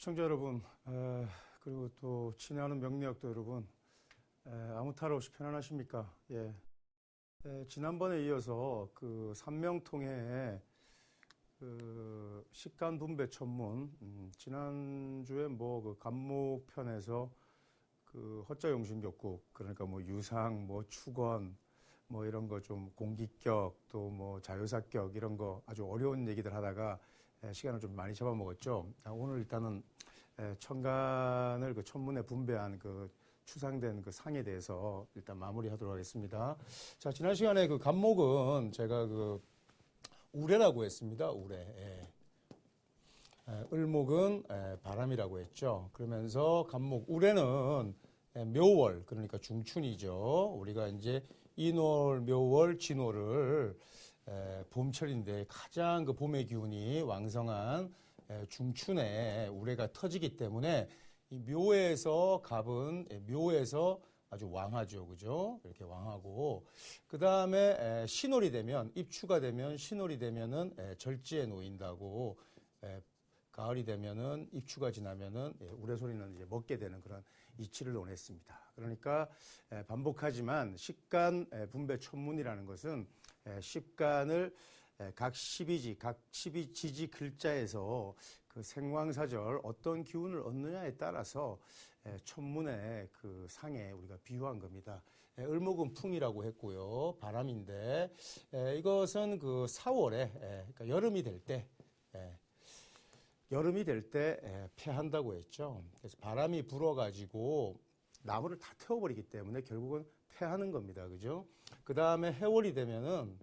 시청자 여러분, 그리고 또 친애하는 명리학도 여러분, 아무 탈 없이 편안하십니까? 예. 지난번에 이어서 그 삼명통해의 그 식간 분배 천문, 지난주에 뭐 그 간목편에서 그 허자용신격국, 그러니까 뭐 유상, 뭐 축원, 뭐 이런 거 좀 공기격, 또 뭐 자유사격 이런 거 아주 어려운 얘기들 하다가 시간을 좀 많이 잡아먹었죠. 오늘 일단은 천간을 그 천문에 분배한 그 추상된 그 상에 대해서 일단 마무리하도록 하겠습니다. 자, 지난 시간에 그 간목은 제가 그 우레라고 했습니다. 우레. 을목은 바람이라고 했죠. 그러면서 간목 우레는 묘월, 그러니까 중춘이죠. 우리가 이제 인월, 묘월, 진월을 봄철인데 가장 그 봄의 기운이 왕성한 중춘에 우레가 터지기 때문에 이 묘에서 갑은 묘에서 아주 왕하죠. 그죠? 이렇게 왕하고. 그 다음에 신월이 되면, 입추가 되면, 신월이 되면은 절지에 놓인다고, 가을이 되면은, 입추가 지나면은, 우레소리는 이제 먹게 되는 그런 이치를 논했습니다. 그러니까 반복하지만 식간 분배 천문이라는 것은 식간을 각 12지, 각 12지지 글자에서 그 생황사절 어떤 기운을 얻느냐에 따라서 천문의 그 상에 우리가 비유한 겁니다. 을목은 풍이라고 했고요. 바람인데 이것은 그 4월에 그러니까 여름이 될 때 폐한다고 했죠. 그래서 바람이 불어가지고 나무를 다 태워버리기 때문에 결국은 폐하는 겁니다. 그죠? 그 다음에 해월이 되면은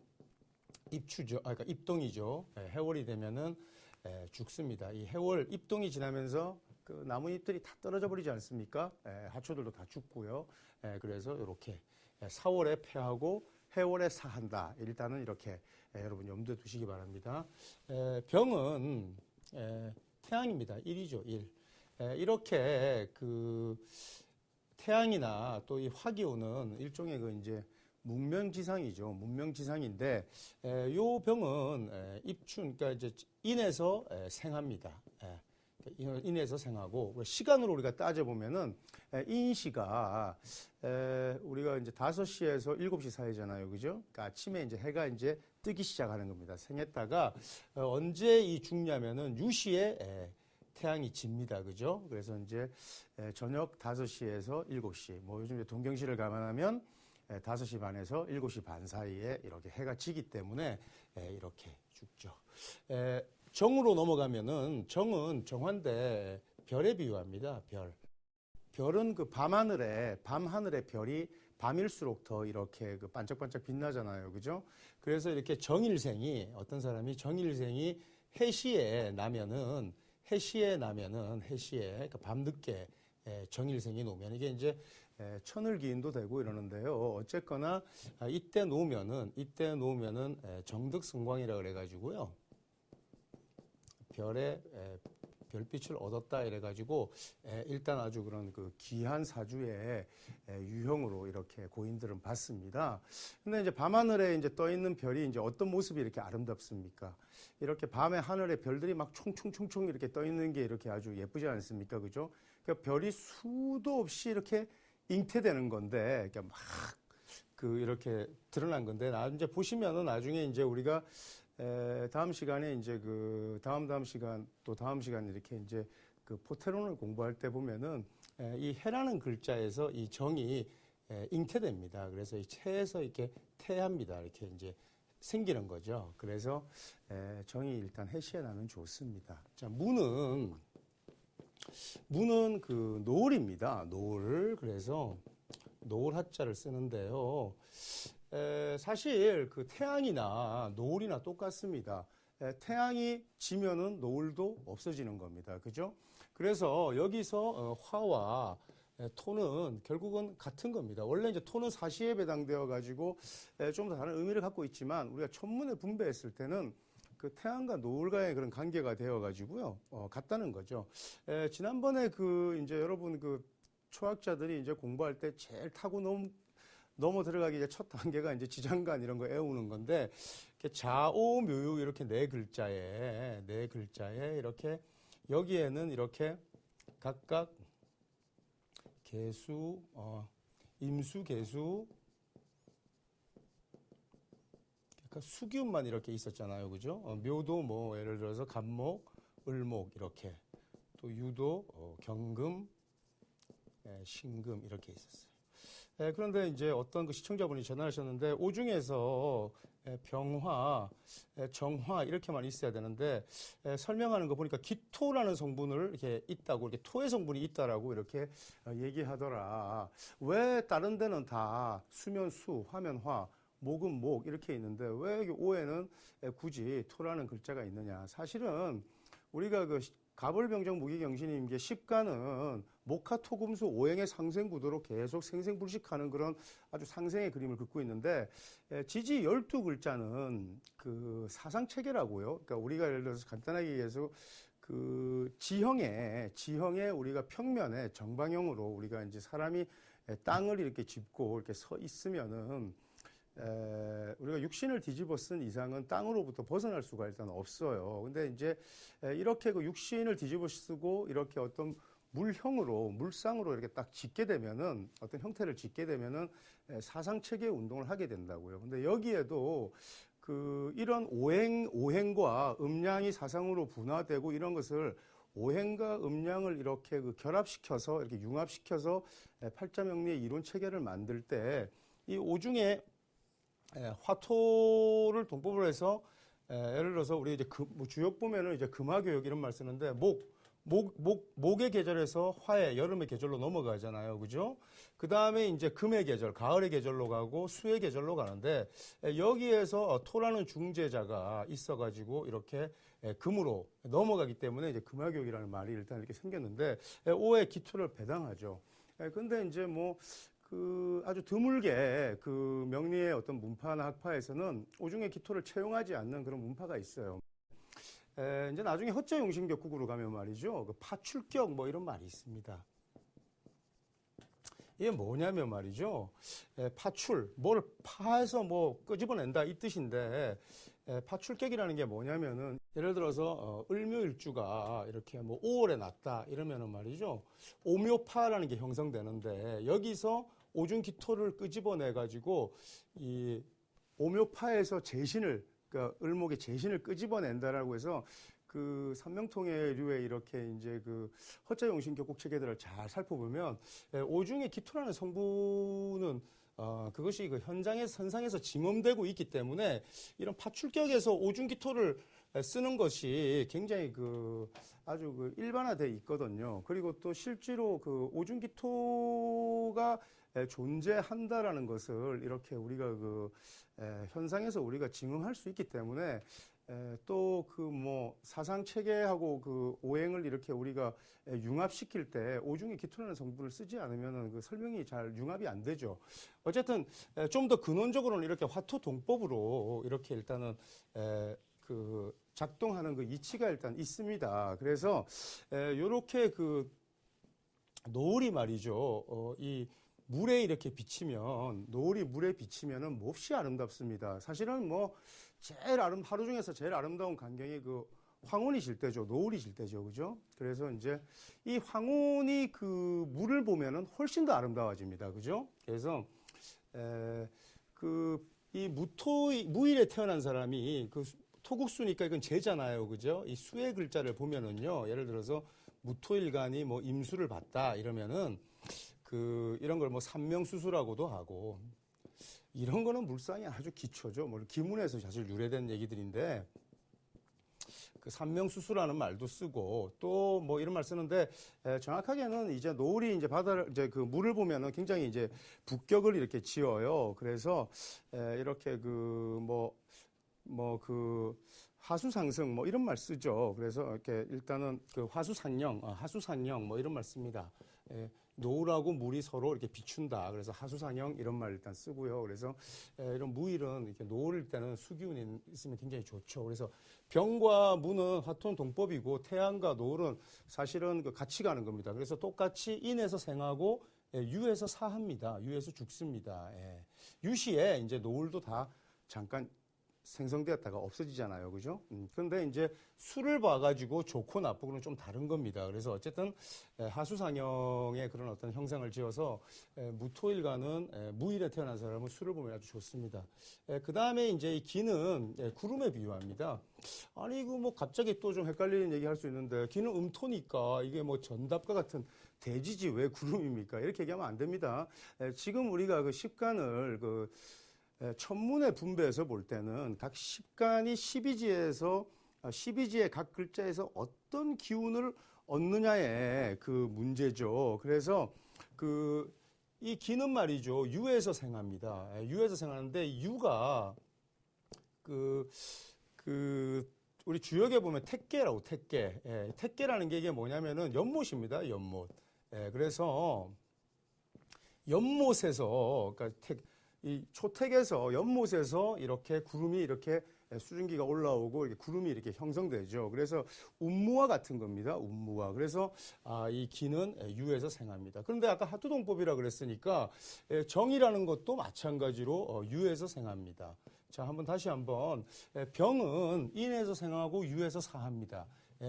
입추죠. 그러니까 입동이죠. 해월이 되면은 죽습니다. 이 해월 입동이 지나면서 그 나뭇잎들이 다 떨어져 버리지 않습니까? 하초들도 다 죽고요. 그래서 이렇게 4월에 폐하고 해월에 사한다. 일단은 이렇게 여러분 염두에 두시기 바랍니다. 병은 태양입니다. 1이죠. 1. 이렇게 그 태양이나 또 이 화기운은 일종의 그 이제 문명지상이죠. 문명지상인데, 요 병은 입춘, 그러니까 이제 인에서 생합니다. 인에서 생하고, 시간으로 우리가 따져보면은, 인시가, 우리가 이제 5시에서 7시 사이잖아요. 그죠? 그러니까 아침에 이제 해가 이제 뜨기 시작하는 겁니다. 생했다가, 언제 이 죽냐면은 유시에 태양이 집니다. 그죠? 그래서 이제 저녁 5시에서 7시, 뭐 요즘 이제 동경시를 감안하면 5시 반에서 7시 반 사이에 이렇게 해가 지기 때문에 이렇게 죽죠. 정으로 넘어가면은 정은 정화인데 별에 비유합니다. 별. 별은 그 밤하늘에 별이 밤일수록 더 이렇게 그 반짝반짝 빛나잖아요. 그죠? 그래서 이렇게 어떤 사람이 정일생이 해시에 나면은 그러니까 밤늦게 정일생이 놓으면 이게 이제 천을기인도 되고 이러는데요. 어쨌거나 이때 놓으면은 정득성광이라 그래가지고요. 별빛을 얻었다 이래가지고 일단 아주 그런 그 귀한 사주의 유형으로 이렇게 고인들은 봤습니다. 근데 이제 밤하늘에 이제 떠 있는 별이 이제 어떤 모습이 이렇게 아름답습니까? 이렇게 밤에 하늘에 별들이 막 총총총총 이렇게 떠 있는 게 이렇게 아주 예쁘지 않습니까? 그죠? 그러니까 별이 수도 없이 이렇게 잉태되는 건데, 그러니까 막 이렇게 드러난 건데, 이제 보시면은 나중에 이제 우리가 다음 시간에 이제 그 다음 시간 또 다음 시간 이렇게 이제 그 포테론을 공부할 때 보면은 이 해라는 글자에서 이 정이 잉태됩니다. 그래서 이 체에서 이렇게 태합니다. 이렇게 이제 생기는 거죠. 그래서 정이 일단 해시에 나면 좋습니다. 자, 문은 그 노을입니다. 노을. 그래서 노을 하자를 쓰는데요. 사실 그 태양이나 노을이나 똑같습니다. 태양이 지면은 노을도 없어지는 겁니다. 그죠? 그래서 여기서 화와 토는 결국은 같은 겁니다. 원래 이제 토는 사시에 배당되어 가지고 좀 더 다른 의미를 갖고 있지만 우리가 천문에 분배했을 때는 그 태양과 노을과의 그런 관계가 되어 가지고요. 같다는 거죠. 지난번에 그 이제 여러분 그 초학자들이 이제 공부할 때 제일 타고 넘어 들어가기 이제 첫 단계가 이제 지장간 이런 거 애우는 건데, 이렇게 좌오묘유 이렇게 네 글자에 이렇게 여기에는 이렇게 각각 개수, 임수, 개수, 그러니까 수기운만 이렇게 있었잖아요. 그죠? 묘도 뭐 예를 들어서 갑목, 을목 이렇게, 또 유도, 경금, 신금 이렇게 있었어요. 그런데 이제 어떤 그 시청자분이 전화하셨는데 오중에서 병화, 정화 이렇게만 있어야 되는데 설명하는 거 보니까 기토라는 성분을 이렇게 있다고, 이렇게 토의 성분이 있다라고 이렇게 얘기하더라. 왜 다른 데는 다 수면 수, 화면 화, 목은 목 이렇게 있는데 왜 여기 오에는 굳이 토라는 글자가 있느냐? 사실은 우리가 그 가벌병정 무기경신임계 십간은 목화토금수 오행의 상생 구도로 계속 생생불식하는 그런 아주 상생의 그림을 긋고 있는데, 지지 12글자는 그 사상체계라고요. 그러니까 우리가 예를 들어서 간단하게 얘기해서 그 지형에 우리가 평면에 정방형으로 우리가 이제 사람이 땅을 이렇게 짚고 이렇게 서 있으면은 우리가 육신을 뒤집어 쓴 이상은 땅으로부터 벗어날 수가 일단 없어요. 근데 이제 이렇게 그 육신을 뒤집어 쓰고 이렇게 어떤 물상으로 이렇게 딱 짓게 되면은, 어떤 형태를 짓게 되면은 사상체계 운동을 하게 된다고요. 근데 여기에도 그 이런 오행과 음양이 사상으로 분화되고 이런 것을 오행과 음양을 이렇게 그 결합시켜서 이렇게 융합시켜서 팔자명리의 이론 체계를 만들 때 이 오중에 화토를 동법으로 해서 예를 들어서 우리 이제 뭐 주역 보면은 이제 금화교역 이런 말 쓰는데 목의 계절에서 화의 여름의 계절로 넘어가잖아요. 그죠? 그 다음에 이제 금의 계절, 가을의 계절로 가고 수의 계절로 가는데 여기에서 토라는 중재자가 있어가지고 이렇게 금으로 넘어가기 때문에 이제 금화교역이라는 말이 일단 이렇게 생겼는데 오의 기토를 배당하죠. 근데 이제 뭐 그 아주 드물게 그 명리의 어떤 문파나 학파에서는 오중의 기토를 채용하지 않는 그런 문파가 있어요. 이제 나중에 허자용신격국으로 가면 말이죠. 그 파출격 뭐 이런 말이 있습니다. 이게 뭐냐면 말이죠. 파출, 뭘 파해서 뭐 끄집어낸다 이 뜻인데, 파출격이라는 게 뭐냐면은 예를 들어서 을묘일주가 이렇게 뭐 5월에 났다 이러면은 말이죠. 오묘파라는 게 형성되는데 여기서 오중기토를 끄집어내 가지고 이 오묘파에서 재신을, 그러니까 을목의 재신을 끄집어낸다라고 해서 그 삼명통해류의 이렇게 이제 그 허자용신격국 체계들을 잘 살펴보면 오중의 기토라는 성분은 그것이 그 선상에서 징험되고 있기 때문에 이런 파출격에서 오중기토를 쓰는 것이 굉장히 그 아주 그 일반화되어 있거든요. 그리고 또 실제로 그 오중기토가 존재한다라는 것을 이렇게 우리가 그 현상에서 우리가 증응할 수 있기 때문에 또 그 뭐 사상 체계하고 그 오행을 이렇게 우리가 융합시킬 때 오중의 기토라는 성분을 쓰지 않으면은 그 설명이 잘 융합이 안 되죠. 어쨌든 좀 더 근원적으로는 이렇게 화토 동법으로 이렇게 일단은 그 작동하는 그 이치가 일단 있습니다. 그래서 요렇게 그 노을이 말이죠. 이 물에 이렇게 비치면, 노을이 물에 비치면은 몹시 아름답습니다. 사실은 뭐 하루 중에서 제일 아름다운 광경이 그 황혼이 질 때죠. 노을이 질 때죠. 그죠? 그래서 이제 이 황혼이 그 물을 보면은 훨씬 더 아름다워집니다. 그죠? 그래서 이 무일에 태어난 사람이 그 토국수니까 이건 재잖아요. 그죠? 이 수의 글자를 보면은요. 예를 들어서 무토일간이 뭐 임수를 봤다 이러면은 이런 걸 뭐 삼명수수라고도 하고, 이런 거는 물상이 아주 기초죠. 뭐 기문에서 사실 유래된 얘기들인데, 그 삼명수수라는 말도 쓰고, 또 뭐 이런 말 쓰는데, 정확하게는 이제 노을이 이제 이제 그 물을 보면은 굉장히 이제 북격을 이렇게 지어요. 그래서, 이렇게 하수상승 뭐 이런 말 쓰죠. 그래서 이렇게 일단은 그 하수상영 뭐 이런 말 씁니다. 노을하고 물이 서로 이렇게 비춘다. 그래서 하수상영 이런 말 일단 쓰고요. 그래서 이런 무일은 이렇게 노을일 때는 수기운이 있으면 굉장히 좋죠. 그래서 병과 무는 화토는 동법이고 태양과 노을은 사실은 그 같이 가는 겁니다. 그래서 똑같이 인에서 생하고 유에서 사합니다. 유에서 죽습니다. 유시에 이제 노을도 다 잠깐 생성되었다가 없어지잖아요. 그죠? 그런데 이제 수를 봐가지고 좋고 나쁘고는 좀 다른 겁니다. 그래서 어쨌든 하수상형의 그런 어떤 형상을 지어서 무토일과는 무일에 태어난 사람은 수를 보면 아주 좋습니다. 그 다음에 이제 이 기는 구름에 비유합니다. 아니, 그 뭐 갑자기 또 좀 헷갈리는 얘기 할 수 있는데 기는 음토니까 이게 뭐 전답과 같은 대지지 왜 구름입니까? 이렇게 얘기하면 안 됩니다. 지금 우리가 그 십간을 천문의 분배에서 볼 때는 각 십간이 12지의 각 글자에서 어떤 기운을 얻느냐의 그 문제죠. 그래서 이 기는 말이죠. 유에서 생합니다. 유에서 생하는데 유가 우리 주역에 보면 택계라고 택계. 택계라는 게 이게 뭐냐면은 연못입니다. 연못. 그래서 연못에서 그러니까 이 초택에서 연못에서 이렇게 구름이 이렇게 수증기가 올라오고 이렇게 구름이 이렇게 형성되죠. 그래서 운무와 같은 겁니다. 운무와. 그래서 이 기는 유에서 생합니다. 그런데 아까 하투동법이라 그랬으니까 정이라는 것도 마찬가지로 유에서 생합니다. 자, 다시 한번 병은 인에서 생하고 유에서 사합니다.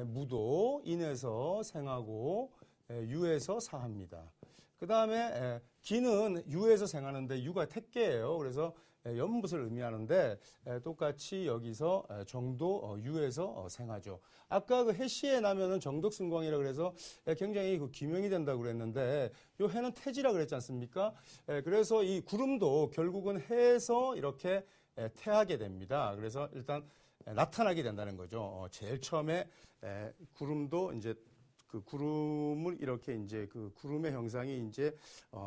무도 인에서 생하고 유에서 사합니다. 그 다음에 기는 유에서 생하는데 유가 택계예요. 그래서 연못을 의미하는데 똑같이 여기서 정도 유에서 생하죠. 아까 그 해시에 나면은 정덕승광이라 그래서 굉장히 그 기명이 된다고 그랬는데 요 해는 태지라 그랬지 않습니까? 그래서 이 구름도 결국은 해에서 이렇게 태하게 됩니다. 그래서 일단 나타나게 된다는 거죠. 제일 처음에 구름도 이제 그 구름을 이렇게 이제 그 구름의 형상이 이제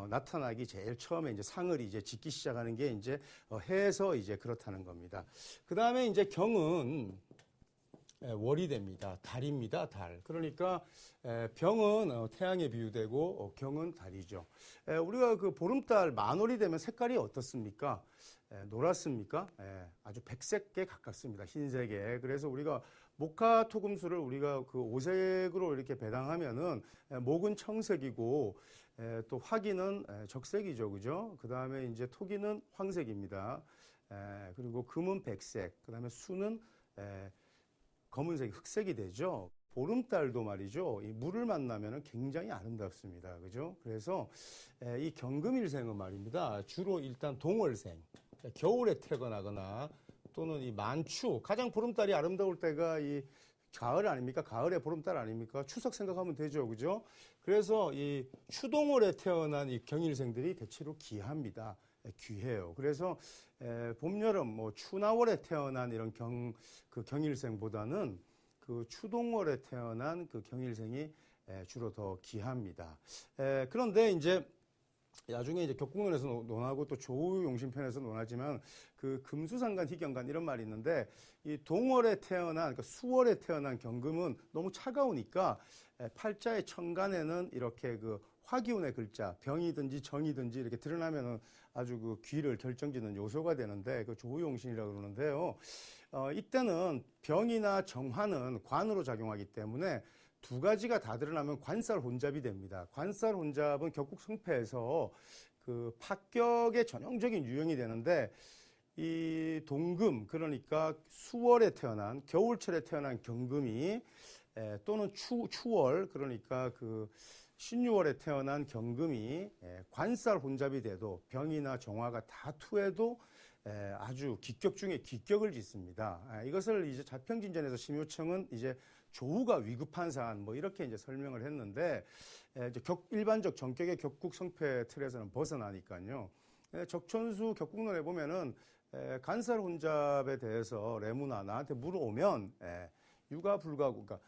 나타나기 제일 처음에 이제 상을 이제 짓기 시작하는 게 이제 해에서 이제 그렇다는 겁니다. 그 다음에 이제 경은 월이 됩니다. 달입니다. 달. 그러니까 병은 태양에 비유되고 경은 달이죠. 우리가 그 보름달 만월이 되면 색깔이 어떻습니까? 노랗습니까? 아주 백색에 가깝습니다. 흰색에. 그래서 우리가 목화토금수를 우리가 그 오색으로 이렇게 배당하면은 목은 청색이고 또 화기는 적색이죠. 그죠? 그 다음에 이제 토기는 황색입니다. 그리고 금은 백색, 그 다음에 수는 검은색, 흑색이 되죠. 보름달도 말이죠. 이 물을 만나면은 굉장히 아름답습니다. 그죠? 그래서 이 경금일생은 말입니다. 주로 일단 동월생, 겨울에 태어나거나 또는 이 만추, 가장 보름달이 아름다울 때가 이 가을 아닙니까? 가을의 보름달 아닙니까? 추석 생각하면 되죠. 그죠? 그래서 이 추동월에 태어난 이 경일생들이 대체로 귀합니다. 귀해요. 그래서 봄, 여름, 뭐 추나월에 태어난 이런 경일생보다는 그 추동월에 태어난 그 경일생이 주로 더 귀합니다. 그런데 이제 나중에 이제 격국론에서 논하고 또 조우용신편에서 논하지만 그 금수상간, 희경간 이런 말이 있는데 이 동월에 태어난, 그러니까 수월에 태어난 경금은 너무 차가우니까 팔자의 천간에는 이렇게 그 화기운의 글자, 병이든지 정이든지 이렇게 드러나면은 아주 그 귀를 결정짓는 요소가 되는데 그 조우용신이라고 그러는데요. 이때는 병이나 정화는 관으로 작용하기 때문에 두 가지가 다 드러나면 관살혼잡이 됩니다. 관살혼잡은 격국성패에서 그 파격의 전형적인 유형이 되는데 이 동금, 그러니까 수월에 태어난, 겨울철에 태어난 경금이 또는 추월, 그러니까 그 신유월에 태어난 경금이 관살혼잡이 돼도 병이나 정화가 다 투해도 아주 기격 중에 기격을 짓습니다. 이것을 이제 자평진전에서 심효청은 이제 조우가 위급한 사안 뭐 이렇게 이제 설명을 했는데 이제 일반적 정격의 격국 성패 틀에서는 벗어나니까요. 적천수 격국론에 보면은 간살 혼잡에 대해서 레무나 나한테 물어오면 유가 불가고 그러니까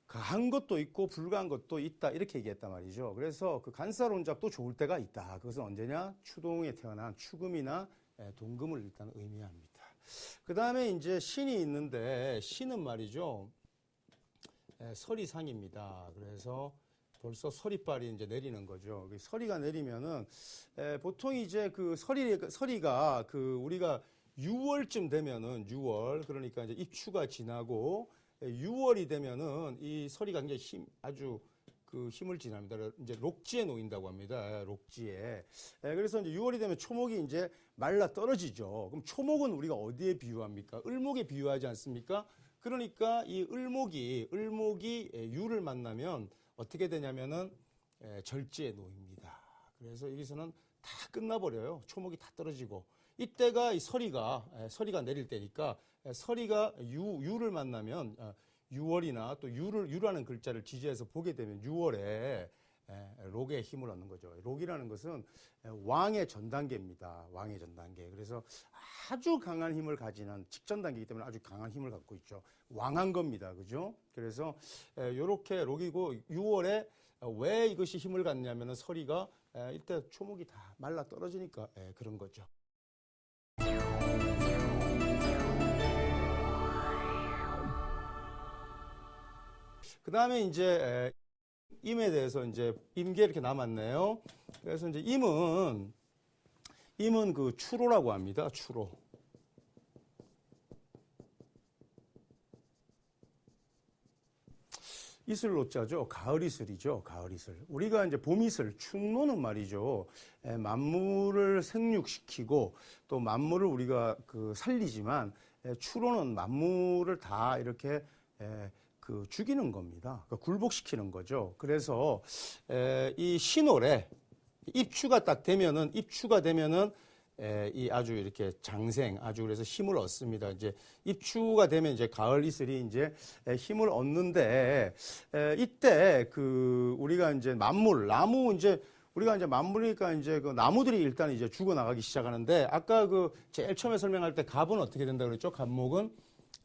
가한 것도 있고 불가한 것도 있다 이렇게 얘기했단 말이죠. 그래서 그 간살 혼잡도 좋을 때가 있다. 그것은 언제냐? 추동에 태어난 추금이나 동금을 일단 의미합니다. 그 다음에 이제 신이 있는데 신은 말이죠. 서리상입니다. 그래서 벌써 서리빨이 이제 내리는 거죠. 서리가 내리면은 보통 이제 그 서리가 그 우리가 6월쯤 되면은 6월 그러니까 이제 입추가 지나고 6월이 되면은 이 서리가 굉장히 아주 그 힘을 지납니다. 이제 록지에 놓인다고 합니다. 록지에. 그래서 이제 6월이 되면 초목이 이제 말라 떨어지죠. 그럼 초목은 우리가 어디에 비유합니까? 을목에 비유하지 않습니까? 그러니까 이 을목이 유를 만나면 어떻게 되냐면은 절지에 놓입니다. 그래서 여기서는 다 끝나버려요. 초목이 다 떨어지고. 이때가 이 서리가 내릴 때니까 서리가 유를 만나면 6월이나 또 유라는 글자를 지지해서 보게 되면 6월에 록의 힘을 얻는 거죠. 록이라는 것은 왕의 전단계입니다. 왕의 전단계. 그래서 아주 강한 힘을 가지는 직전단계이기 때문에 아주 강한 힘을 갖고 있죠. 왕한 겁니다. 그죠? 그래서 요렇게 록이고 6월에 왜 이것이 힘을 갖냐면은 서리가 이때 초목이 다 말라 떨어지니까 그런 거죠. 그 다음에 이제 임에 대해서 이제 임계 이렇게 남았네요. 그래서 이제 임은 그 추로라고 합니다. 추로. 이슬로자죠. 가을 이슬이죠. 가을 이슬. 우리가 이제 봄 이슬, 충노는 말이죠. 만물을 생육시키고 또 만물을 우리가 그 살리지만 추로는 만물을 다 이렇게 그 죽이는 겁니다. 그러니까 굴복시키는 거죠. 그래서 이 신월에 입추가 되면은 이 아주 이렇게 장생, 아주 그래서 힘을 얻습니다. 이제 입추가 되면 이제 가을 이슬이 이제 힘을 얻는데 이때 그 우리가 이제 나무 이제 우리가 이제 만물이니까 이제 그 나무들이 일단 이제 죽어 나가기 시작하는데 아까 그 제일 처음에 설명할 때 갑은 어떻게 된다고 그랬죠? 갑목은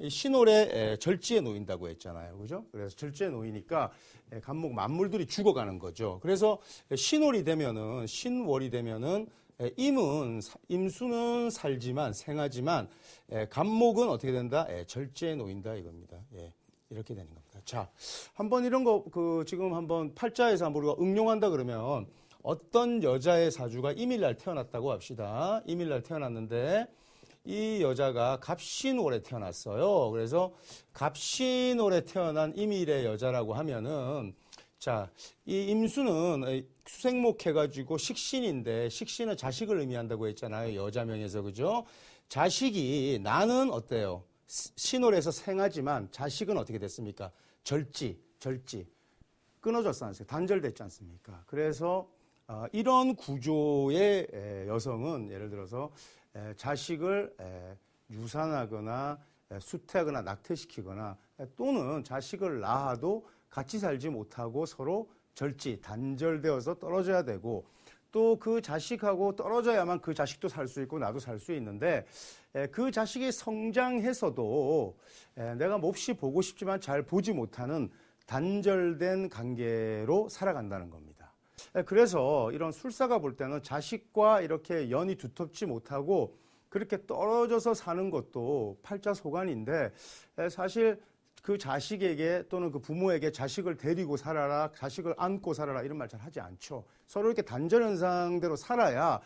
신월에 절지에 놓인다고 했잖아요. 그죠? 그래서 절지에 놓이니까 갑목 만물들이 죽어가는 거죠. 그래서 신월이 되면은 임수는 살지만 생하지만 갑목은 어떻게 된다? 절지에 놓인다 이겁니다. 이렇게 되는 겁니다. 자, 한번 이런 거 지금 한번 팔자에서 한번 우리가 응용한다 그러면 어떤 여자의 사주가 임일날 태어났다고 합시다. 임일날 태어났는데 이 여자가 갑신월에 태어났어요. 그래서 갑신월에 태어난 임일의 여자라고 하면은 자, 이 임수는 수생목 해가지고 식신인데 식신은 자식을 의미한다고 했잖아요. 여자명에서 그죠? 자식이 나는 어때요? 신월에서 생하지만 자식은 어떻게 됐습니까? 절지 끊어졌지 않습니까? 단절됐지 않습니까? 그래서 이런 구조의 여성은 예를 들어서 자식을 유산하거나 수태하거나 낙태시키거나 또는 자식을 낳아도 같이 살지 못하고 서로 단절되어서 떨어져야 되고 또 그 자식하고 떨어져야만 그 자식도 살 수 있고 나도 살 수 있는데 그 자식이 성장해서도 내가 몹시 보고 싶지만 잘 보지 못하는 단절된 관계로 살아간다는 겁니다. 그래서 이런 술사가 볼 때는 자식과 이렇게 연이 두텁지 못하고 그렇게 떨어져서 사는 것도 팔자소관인데 사실 그 자식에게 또는 그 부모에게 자식을 데리고 살아라, 자식을 안고 살아라 이런 말 잘 하지 않죠. 서로 이렇게 단절 현상대로 살아야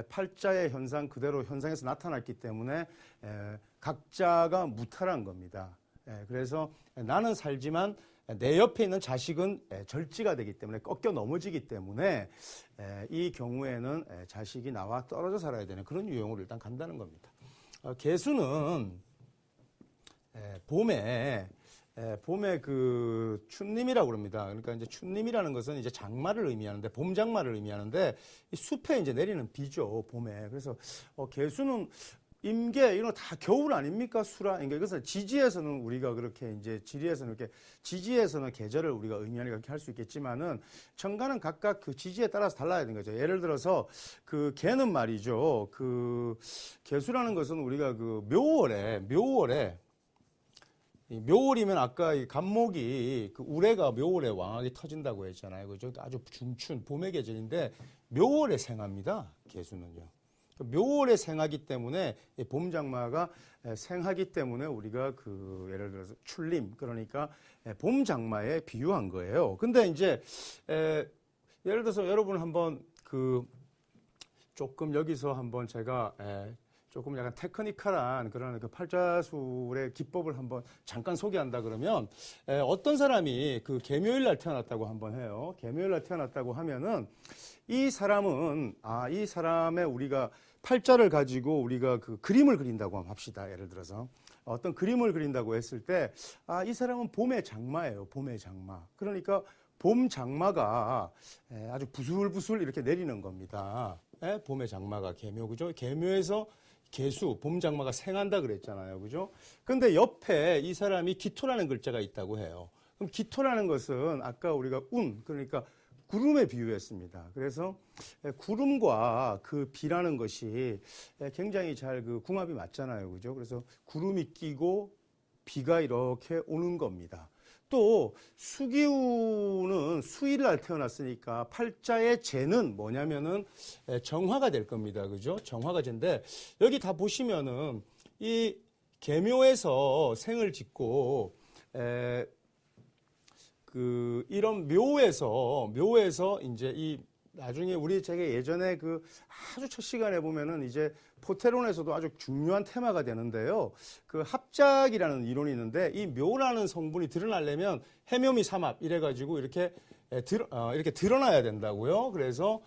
팔자의 현상 그대로 현상에서 나타났기 때문에 각자가 무탈한 겁니다. 그래서 나는 살지만 내 옆에 있는 자식은 절지가 되기 때문에 꺾여 넘어지기 때문에 이 경우에는 자식이 나와 떨어져 살아야 되는 그런 유형으로 일단 간다는 겁니다. 개수는 봄에 그 춘님이라고 그럽니다. 그러니까 이제 춘님이라는 것은 이제 장마를 의미하는데 봄 장마를 의미하는데 이 숲에 이제 내리는 비죠 봄에. 그래서 개수는 임계 이런 거 다 겨울 아닙니까 수라? 그러니까 이것은 지지에서는 우리가 그렇게 이제 지지에서는 계절을 우리가 의미하니까 그렇게 할 수 있겠지만은 천간은 각각 그 지지에 따라서 달라야 되는 거죠. 예를 들어서 그 개는 말이죠. 그 개수라는 것은 우리가 그 묘월이면 아까 이 갑목이 그 우레가 묘월에 왕하게 터진다고 했잖아요. 그죠? 아주 중춘 봄의 계절인데 묘월에 생합니다. 개수는요. 묘월에 생하기 때문에 봄 장마가 생하기 때문에 우리가 그 예를 들어서 출림 그러니까 봄 장마에 비유한 거예요. 근데 이제 예를 들어서 여러분 한번 그 조금 여기서 한번 제가 조금 약간 테크니컬한 그런 그 팔자술의 기법을 한번 잠깐 소개한다 그러면, 어떤 사람이 그 개묘일 날 태어났다고 한번 해요. 개묘일 날 태어났다고 하면은 이 사람은 이 사람의 우리가 팔자를 가지고 우리가 그 그림을 그린다고 합시다. 예를 들어서 어떤 그림을 그린다고 했을 때 이 사람은 봄의 장마예요. 봄의 장마. 그러니까 봄 장마가 아주 부슬부슬 이렇게 내리는 겁니다. 봄의 장마가 개묘, 그죠? 개묘에서 개수, 봄 장마가 생한다 그랬잖아요. 그죠? 근데 옆에 이 사람이 기토라는 글자가 있다고 해요. 그럼 기토라는 것은 아까 우리가 그러니까 구름에 비유했습니다. 그래서 구름과 그 비라는 것이 굉장히 잘 그 궁합이 맞잖아요. 그죠? 그래서 구름이 끼고 비가 이렇게 오는 겁니다. 또 수기우는 수일 날 태어났으니까 팔자의 재는 뭐냐면은 정화가 될 겁니다. 그죠? 정화가 재인데 여기 다 보시면은 이 계묘에서 생을 짓고 이런 묘에서 이제 이 나중에 우리 제가 예전에 그 아주 첫 시간에 보면은 이제 포테론에서도 아주 중요한 테마가 되는데요. 그 합작이라는 이론이 있는데 이 묘라는 성분이 드러나려면 해묘미 삼합 이래가지고 이렇게 드러나야 된다고요. 그래서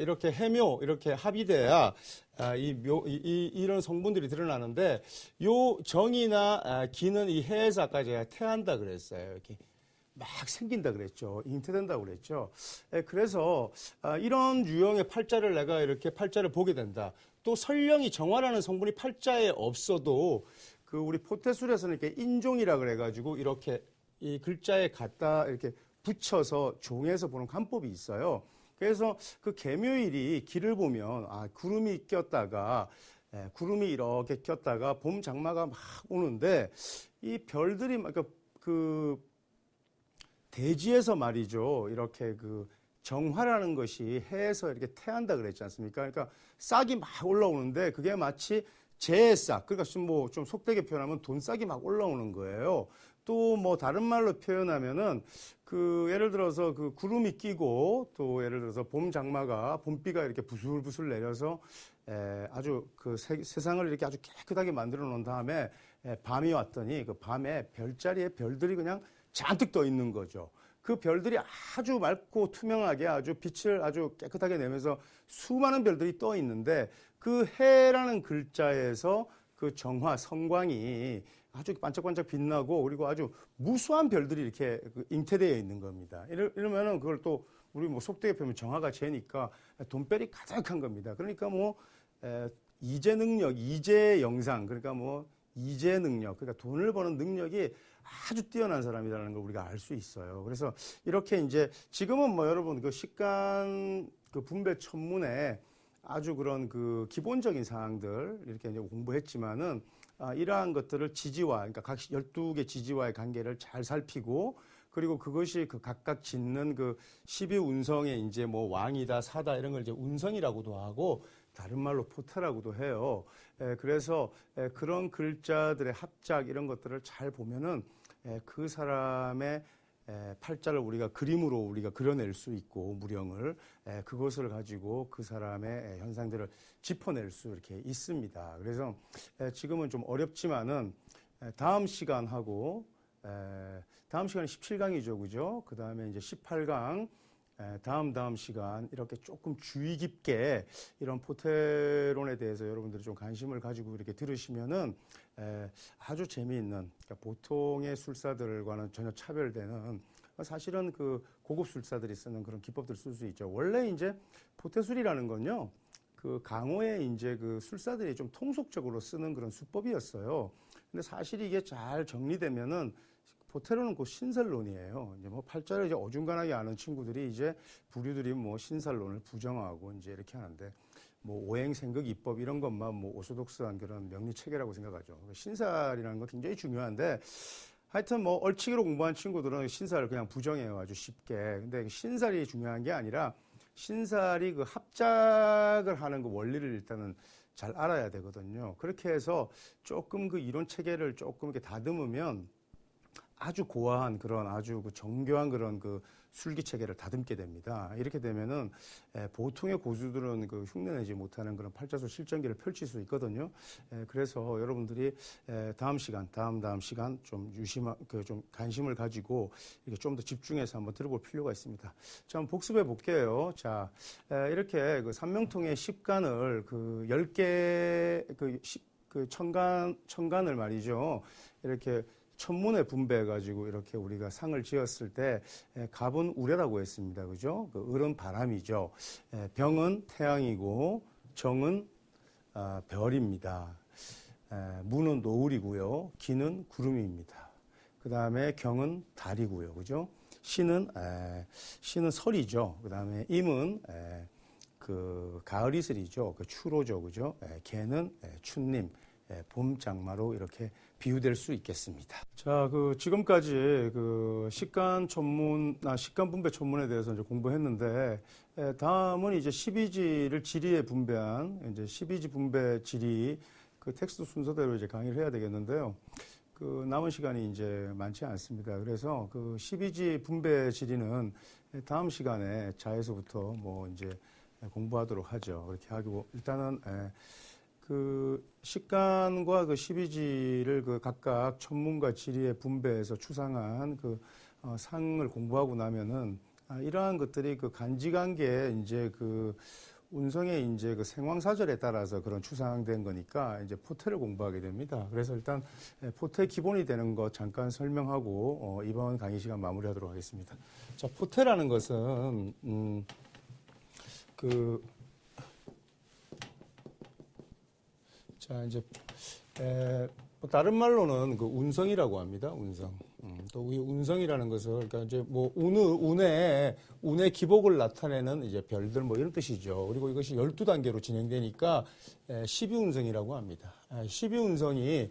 이렇게 해묘 이렇게 합이 돼야 이런 성분들이 드러나는데 요 정이나 기는 이 해에서 아까 제가 태한다 그랬어요. 이렇게 막 생긴다 그랬죠. 잉태된다 그랬죠. 그래서 이런 유형의 팔자를 내가 이렇게 팔자를 보게 된다. 또 설령이 정화라는 성분이 팔자에 없어도 그 우리 포테술에서는 이렇게 인종이라 그래가지고 이렇게 이 글자에 갖다 이렇게 붙여서 종에서 보는 관법이 있어요. 그래서 그 개묘일이 길을 보면 구름이 꼈다가 구름이 이렇게 꼈다가 봄 장마가 막 오는데 이 별들이 막 그 대지에서 말이죠. 이렇게 그 정화라는 것이 해에서 이렇게 태한다 그랬지 않습니까? 그러니까 싹이 막 올라오는데 그게 마치 재싹, 그러니까 좀 속되게 표현하면 돈싹이 막 올라오는 거예요. 또 뭐 다른 말로 표현하면은 그 예를 들어서 그 구름이 끼고 또 예를 들어서 봄 장마가 봄비가 이렇게 부슬부슬 내려서 아주 그 세상을 이렇게 아주 깨끗하게 만들어 놓은 다음에 밤이 왔더니 그 밤에 별자리에 별들이 그냥 잔뜩 떠 있는 거죠. 그 별들이 아주 맑고 투명하게 아주 빛을 아주 깨끗하게 내면서 수많은 별들이 떠 있는데 그 해라는 글자에서 그 정화, 성광이 아주 반짝반짝 빛나고 그리고 아주 무수한 별들이 이렇게 잉태되어 있는 겁니다. 이러면은 그걸 또 우리 뭐 속되게 표현하면 정화가 재니까 돈별이 가득한 겁니다. 그러니까 뭐 이재 능력, 이재 영상, 그러니까 뭐 이재 능력, 그러니까 돈을 버는 능력이 아주 뛰어난 사람이라는 걸 우리가 알 수 있어요. 그래서 이렇게 이제 지금은 뭐 여러분 그 식간 그 분배 천문에 아주 그런 그 기본적인 사항들 이렇게 이제 공부했지만은 이러한 것들을 지지와, 그러니까 각 12개 지지와의 관계를 잘 살피고 그리고 그것이 그 각각 짓는 그 12운성의 이제 뭐 왕이다, 사다 이런 걸 이제 운성이라고도 하고 다른 말로 포테라고도 해요. 그래서 그런 글자들의 합작 이런 것들을 잘 보면은 그 사람의 팔자를 우리가 그림으로 우리가 그려낼 수 있고 무령을 그것을 가지고 그 사람의 현상들을 짚어낼 수 이렇게 있습니다. 그래서 지금은 좀 어렵지만은 다음 시간하고 다음 시간이 17강이죠, 그죠? 그 다음에 이제 18강 다음 시간 이렇게 조금 주의 깊게 이런 포테론에 대해서 여러분들이 좀 관심을 가지고 이렇게 들으시면은 아주 재미있는, 그러니까 보통의 술사들과는 전혀 차별되는 사실은 그 고급 술사들이 쓰는 그런 기법들 쓸 수 있죠. 원래 이제 포테술이라는 건요, 그 강호에 이제 그 술사들이 좀 통속적으로 쓰는 그런 수법이었어요. 근데 사실 이게 잘 정리되면은 포테론은 곧 신설론이에요. 이제 뭐 팔자를 이제 어중간하게 아는 친구들이 이제 부류들이 뭐 신설론을 부정하고 이제 이렇게 하는데 뭐 오행생극 입법 이런 것만 뭐 오소독스한 그런 명리 체계라고 생각하죠. 신살이라는 건 굉장히 중요한데 하여튼 뭐 얼치기로 공부한 친구들은 신살을 그냥 부정해요. 아주 쉽게. 근데 신살이 중요한 게 아니라 신살이 그 합작을 하는 그 원리를 일단은 잘 알아야 되거든요. 그렇게 해서 조금 그 이론 체계를 조금 이렇게 다듬으면 아주 고화한 그런 아주 그 정교한 그런 그 술기 체계를 다듬게 됩니다. 이렇게 되면은 보통의 고수들은 그 흉내내지 못하는 그런 팔자술 실전기를 펼칠 수 있거든요. 그래서 여러분들이 다음 시간 좀 좀 관심을 가지고 이렇게 좀 더 집중해서 한번 들어볼 필요가 있습니다. 자, 한번 복습해 볼게요. 자, 이렇게 그 삼명통의 10간을 그 10개 그 천간을 말이죠. 이렇게 천문에 분배해가지고 이렇게 우리가 상을 지었을 때 갑은 우레라고 했습니다. 그죠? 그 을은 바람이죠. 병은 태양이고 정은 별입니다. 무는 노을이고요. 기는 구름입니다. 그 다음에 경은 달이고요. 그죠? 신은 설이죠. 그 다음에 임은 그 가을 이슬이죠. 그 추로죠. 그죠? 개는 춘님, 봄 장마로 이렇게 비유될 수 있겠습니다. 자, 그 지금까지 그 식간 분배 천문에 대해서 이제 공부했는데, 다음은 이제 12지를 지리에 분배한 이제 12지 분배 지리 그 텍스트 순서대로 이제 강의를 해야 되겠는데요. 그 남은 시간이 이제 많지 않습니다. 그래서 그 12지 분배 지리는 다음 시간에 자에서부터 뭐 이제 공부하도록 하죠. 그렇게 하고 일단은 그 식간과 그 12지를 그 각각 천문과 지리에 분배해서 추상한 그 상을 공부하고 나면은 이러한 것들이 그 간지관계 이제 그 운성의 이제 그 생황사절에 따라서 그런 추상된 거니까 이제 포태를 공부하게 됩니다. 그래서 일단 포태 기본이 되는 거 잠깐 설명하고 이번 강의 시간 마무리하도록 하겠습니다. 자, 포태라는 것은 자, 이제, 다른 말로는 그 운성이라고 합니다. 운성. 또 이 운성이라는 것을, 그러니까 이제 뭐, 운의 기복을 나타내는 이제 별들 뭐 이런 뜻이죠. 그리고 이것이 12단계로 진행되니까 12운성이라고 합니다. 12운성이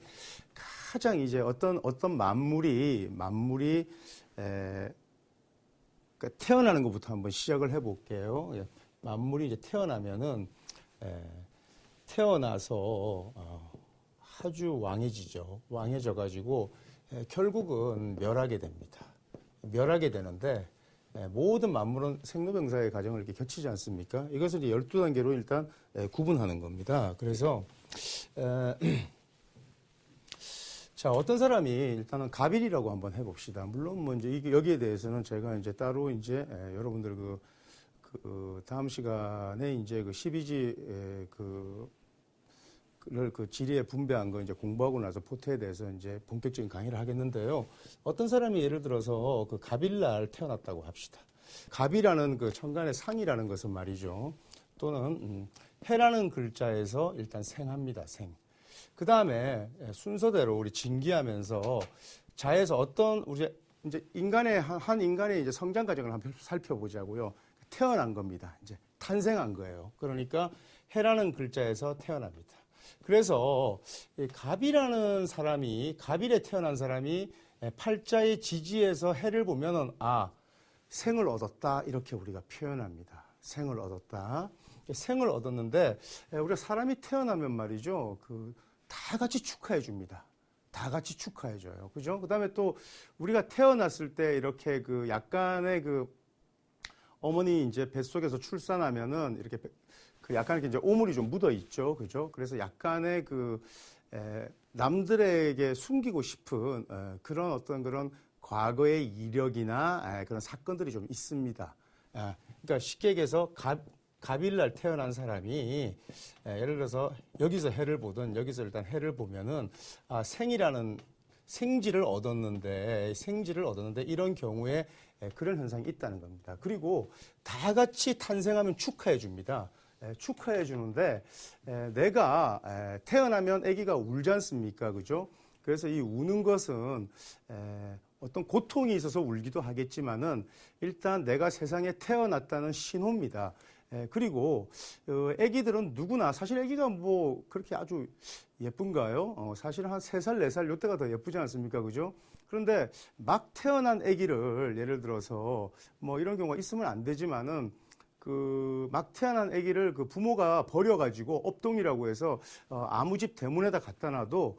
가장 이제 어떤 만물이, 그러니까 태어나는 것부터 한번 시작을 해볼게요. 만물이 이제 태어나면은, 태어나서 아주 왕해지죠. 왕해져가지고 결국은 멸하게 됩니다. 멸하게 되는데 모든 만물은 생로병사의 과정을 이렇게 거치지 않습니까? 이것을 이제 12단계로 일단 구분하는 겁니다. 그래서 자, 어떤 사람이 일단은 갑일이라고 한번 해봅시다. 물론 뭐 이제 여기에 대해서는 제가 이제 따로 이제 여러분들 그 다음 시간에 이제 그 12지 그 지리에 분배한 거 이제 공부하고 나서 포태에 대해서 이제 본격적인 강의를 하겠는데요. 어떤 사람이 예를 들어서 그 갑일날 태어났다고 합시다. 갑이라는 그 천간의 상이라는 것은 말이죠. 또는 해라는 글자에서 일단 생합니다. 생. 그 다음에 순서대로 우리 진기하면서 자에서 어떤 우리 이제 한 인간의 이제 성장 과정을 한번 살펴보자고요. 태어난 겁니다. 이제 탄생한 거예요. 그러니까 해라는 글자에서 태어납니다. 그래서 갑이라는 사람이, 갑일에 태어난 사람이 팔자의 지지에서 해를 보면은 생을 얻었다 이렇게 우리가 표현합니다. 생을 얻었다. 생을 얻었는데 우리가 사람이 태어나면 말이죠. 다 같이 축하해 줍니다. 다 같이 축하해 줘요. 그죠? 그다음에 또 우리가 태어났을 때 이렇게 그 약간의 그 어머니 이제 뱃속에서 출산하면은 이렇게 약간 이제 오물이 좀 묻어 있죠. 그죠? 그래서 약간의 남들에게 숨기고 싶은 그런 어떤 그런 과거의 이력이나 그런 사건들이 좀 있습니다. 그러니까 쉽게 얘기해서 갑일날 태어난 사람이 예를 들어서 여기서 해를 보든 여기서 일단 해를 보면은 생지를 얻었는데 이런 경우에 그런 현상이 있다는 겁니다. 그리고 다 같이 탄생하면 축하해 줍니다. 축하해 주는데 내가 태어나면 아기가 울지 않습니까? 그죠? 그래서 이 우는 것은 어떤 고통이 있어서 울기도 하겠지만은 일단 내가 세상에 태어났다는 신호입니다. 그리고 아기들은 누구나 사실 아기가 뭐 그렇게 아주 예쁜가요? 사실 한 3살, 4살 이때가 더 예쁘지 않습니까? 그죠? 그런데 막 태어난 아기를 예를 들어서 뭐 이런 경우가 있으면 안 되지만은 막 태어난 아기를 그 부모가 버려가지고 업동이라고 해서 아무 집 대문에다 갖다 놔도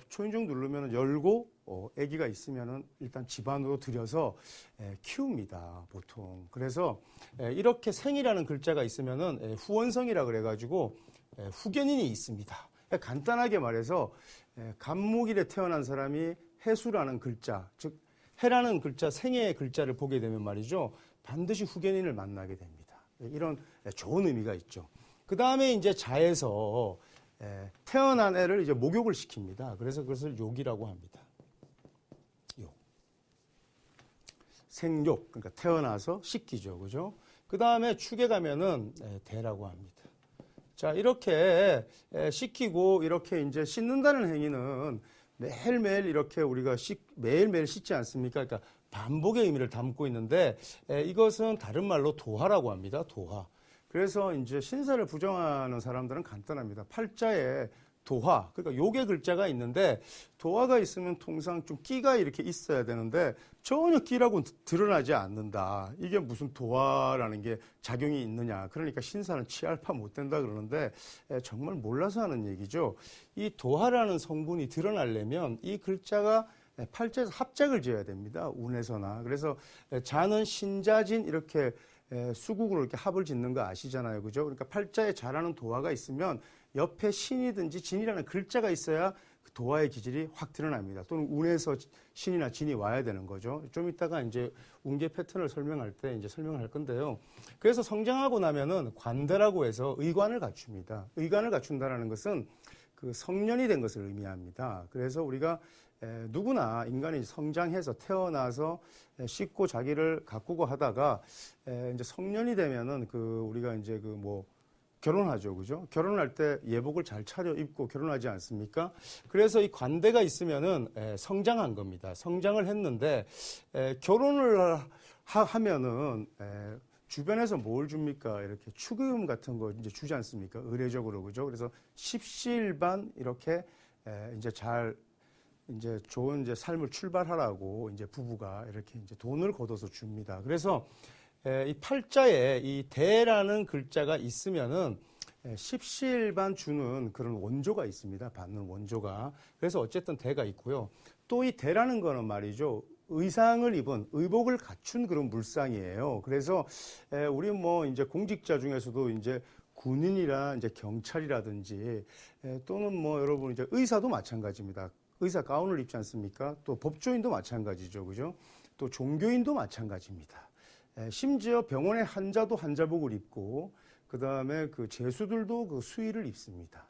초인종 누르면 열고 아기가 있으면은 일단 집안으로 들여서 키웁니다, 보통. 그래서 이렇게 생이라는 글자가 있으면은 후원성이라 그래가지고 후견인이 있습니다. 간단하게 말해서 간목일에 태어난 사람이 해수라는 글자, 즉 해라는 글자, 생의 글자를 보게 되면 말이죠, 반드시 후견인을 만나게 됩니다. 이런 좋은 의미가 있죠. 그 다음에 이제 자에서 태어난 애를 이제 목욕을 시킵니다. 그래서 그것을 욕이라고 합니다. 욕. 생욕, 그러니까 태어나서 씻기죠, 그죠? 그 다음에 축에 가면은 대라고 합니다. 자, 이렇게 씻기고 이렇게 이제 씻는다는 행위는 매일매일 이렇게 우리가 매일매일 씻지 않습니까? 그러니까 반복의 의미를 담고 있는데 이것은 다른 말로 도화라고 합니다. 도화. 그래서 이제 신사를 부정하는 사람들은 간단합니다. 팔자에 도화, 그러니까 욕의 글자가 있는데 도화가 있으면 통상 좀 끼가 이렇게 있어야 되는데 전혀 끼라고는 드러나지 않는다. 이게 무슨 도화라는 게 작용이 있느냐. 그러니까 신사는 치알파 못 된다 그러는데 정말 몰라서 하는 얘기죠. 이 도화라는 성분이 드러나려면 이 글자가 팔자에서 합작을 지어야 됩니다. 운에서나. 그래서 자는 신자진 이렇게 수국으로 이렇게 합을 짓는 거 아시잖아요. 그죠? 그러니까 팔자에 자라는 도화가 있으면 옆에 신이든지 진이라는 글자가 있어야 그 도화의 기질이 확 드러납니다. 또는 운에서 신이나 진이 와야 되는 거죠. 좀 이따가 이제 운계 패턴을 설명할 때 이제 설명을 할 건데요. 그래서 성장하고 나면은 관대라고 해서 의관을 갖춥니다. 의관을 갖춘다라는 것은 그 성년이 된 것을 의미합니다. 그래서 우리가 누구나 인간이 성장해서 태어나서 씻고 자기를 가꾸고 하다가 이제 성년이 되면은 그 우리가 이제 그 뭐 결혼하죠, 그죠? 결혼할 때 예복을 잘 차려 입고 결혼하지 않습니까? 그래서 이 관대가 있으면은 성장한 겁니다. 성장을 했는데 결혼을 하면은 주변에서 뭘 줍니까? 이렇게 축의금 같은 거 이제 주지 않습니까? 의례적으로, 그죠? 그래서 십시일반 이렇게 이제 이제 좋은 이제 삶을 출발하라고 이제 부부가 이렇게 이제 돈을 걷어서 줍니다. 그래서 이 팔자에 이 대라는 글자가 있으면은 십시일반 주는 그런 원조가 있습니다. 받는 원조가. 그래서 어쨌든 대가 있고요. 또 이 대라는 거는 말이죠. 의상을 입은 의복을 갖춘 그런 물상이에요. 그래서 우리 뭐 이제 공직자 중에서도 이제 군인이라 이제 경찰이라든지 또는 뭐 여러분 이제 의사도 마찬가지입니다. 의사 가운을 입지 않습니까? 또 법조인도 마찬가지죠. 그죠? 또 종교인도 마찬가지입니다. 심지어 병원의 환자도 환자복을 입고 그 다음에 그 죄수들도 그 수의를 입습니다.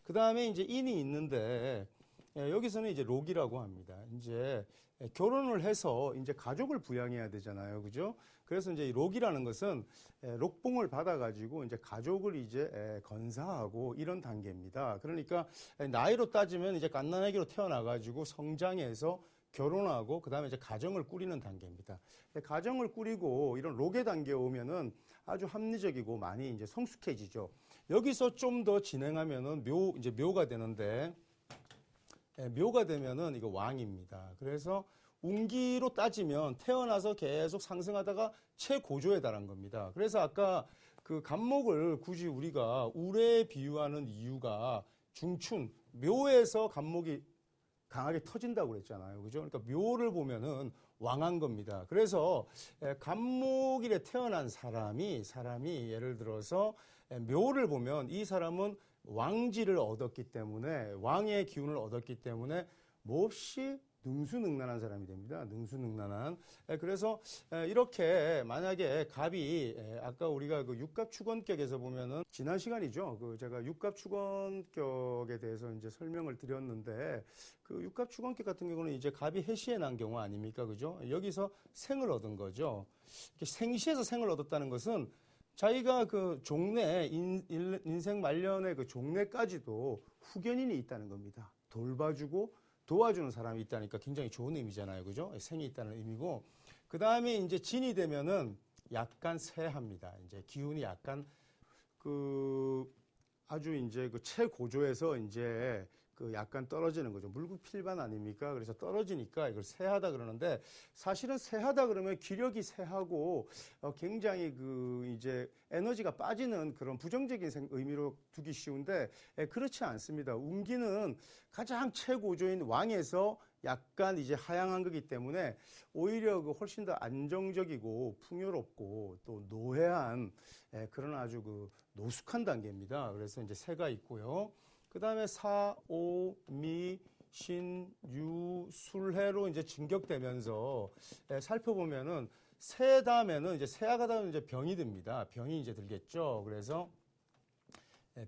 그 다음에 이제 인이 있는데 여기서는 이제 록이라고 합니다. 이제 결혼을 해서 이제 가족을 부양해야 되잖아요. 그죠? 그래서 이제 이 록이라는 것은 록봉을 받아가지고 이제 가족을 이제 건사하고 이런 단계입니다. 그러니까 나이로 따지면 이제 갓난아기로 태어나가지고 성장해서 결혼하고 그 다음에 이제 가정을 꾸리는 단계입니다. 가정을 꾸리고 이런 록의 단계에 오면은 아주 합리적이고 많이 이제 성숙해지죠. 여기서 좀 더 진행하면은 이제 묘가 되는데 묘가 되면은 이거 왕입니다. 그래서 운기로 따지면 태어나서 계속 상승하다가 최고조에 달한 겁니다. 그래서 아까 그 간목을 굳이 우리가 울에 비유하는 이유가 중춘, 묘에서 간목이 강하게 터진다고 그랬잖아요. 그죠? 그러니까 묘를 보면은 왕한 겁니다. 그래서 간목일에 태어난 사람이 예를 들어서 묘를 보면 이 사람은 왕지를 얻었기 때문에 왕의 기운을 얻었기 때문에 몹시 능수능란한 사람이 됩니다. 능수능란한. 그래서 이렇게 만약에 갑이 아까 우리가 그 육갑축원격에서 보면은 지난 시간이죠. 그 제가 육갑축원격에 대해서 이제 설명을 드렸는데 그 육갑축원격 같은 경우는 이제 갑이 해시에 난 경우 아닙니까? 그죠? 여기서 생을 얻은 거죠. 이렇게 생시에서 생을 얻었다는 것은 자기가 그 종래, 인생 말년의 그 종래까지도 후견인이 있다는 겁니다. 돌봐주고 도와주는 사람이 있다니까 굉장히 좋은 의미잖아요. 그죠? 생이 있다는 의미고. 그 다음에 이제 진이 되면은 약간 쇠합니다. 이제 기운이 약간 아주 이제 그 최고조에서 이제 그 약간 떨어지는 거죠. 물구필반 아닙니까? 그래서 떨어지니까 이걸 세하다 그러는데 사실은 세하다 그러면 기력이 세하고 굉장히 그 이제 에너지가 빠지는 그런 부정적인 의미로 두기 쉬운데 그렇지 않습니다. 운기는 가장 최고조인 왕에서 약간 이제 하향한 거기 때문에 오히려 그 훨씬 더 안정적이고 풍요롭고 또 노회한 그런 아주 그 노숙한 단계입니다. 그래서 이제 세가 있고요. 그 다음에 사, 오, 미, 신, 유, 술해로 이제 진격되면서 살펴보면은 세 다음에는 이제 세아가 다음에 이제 병이 듭니다. 병이 이제 들겠죠. 그래서